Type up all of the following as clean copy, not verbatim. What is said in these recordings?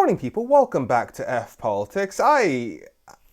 morning, people. Welcome back to F Politics. I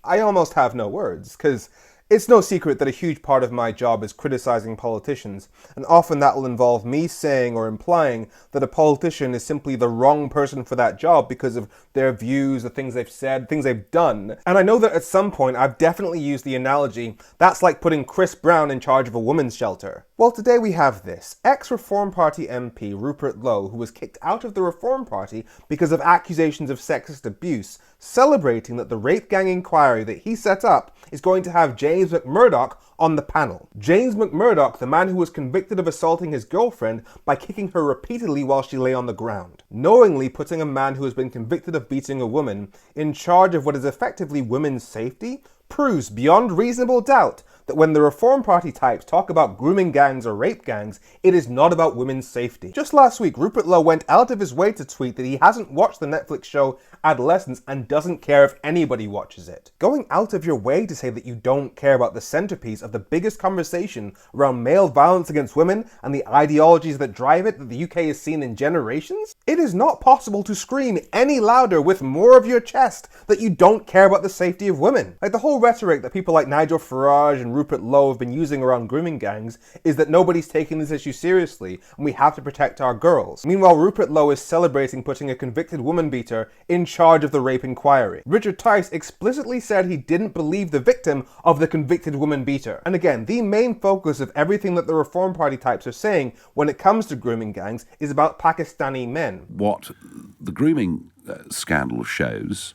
almost have no words, because it's no secret that a huge part of my job is criticizing politicians, and often that will involve me saying or implying that a politician is simply the wrong person for that job because of their views, the things they've said, things they've done. And I know that at some point I've definitely used the analogy, that's like putting Chris Brown in charge of a women's shelter. Well, today we have this. Ex-Reform Party MP Rupert Lowe, who was kicked out of the Reform Party because of accusations of sexist abuse, celebrating that the rape gang inquiry that he set up is going to have James McMurdock on the panel. James McMurdock, the man who was convicted of assaulting his girlfriend by kicking her repeatedly while she lay on the ground. Knowingly putting a man who has been convicted of beating a woman in charge of what is effectively women's safety proves beyond reasonable doubt that when the Reform Party types talk about grooming gangs or rape gangs, it is not about women's safety. Just last week, Rupert Lowe went out of his way to tweet that he hasn't watched the Netflix show Adolescence and doesn't care if anybody watches it. Going out of your way to say that you don't care about the centerpiece of the biggest conversation around male violence against women and the ideologies that drive it that the UK has seen in generations? It is not possible to scream any louder with more of your chest that you don't care about the safety of women. Like, the whole rhetoric that people like Nigel Farage and Rupert Lowe have been using around grooming gangs is that nobody's taking this issue seriously and we have to protect our girls. Meanwhile, Rupert Lowe is celebrating putting a convicted woman beater in charge of the rape inquiry. Richard Tice explicitly said he didn't believe the victim of the convicted woman beater. And again, the main focus of everything that the Reform Party types are saying when it comes to grooming gangs is about Pakistani men. What the grooming scandal shows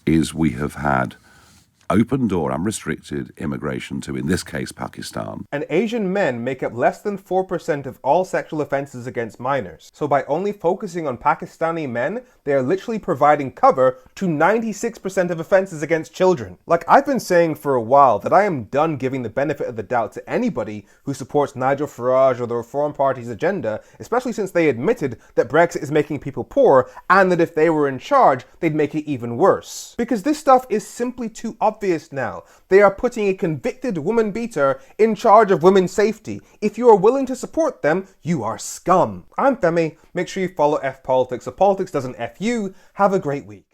is we have had open door, unrestricted immigration to, in this case, Pakistan. And Asian men make up less than 4% of all sexual offences against minors. So by only focusing on Pakistani men, they are literally providing cover to 96% of offences against children. Like, I've been saying for a while that I am done giving the benefit of the doubt to anybody who supports Nigel Farage or the Reform Party's agenda, especially since they admitted that Brexit is making people poor and that if they were in charge, they'd make it even worse. Because this stuff is simply too obvious now. They are putting a convicted woman beater in charge of women's safety. If you are willing to support them, you are scum. I'm Femi. Make sure you follow F Politics so politics doesn't F you. Have a great week.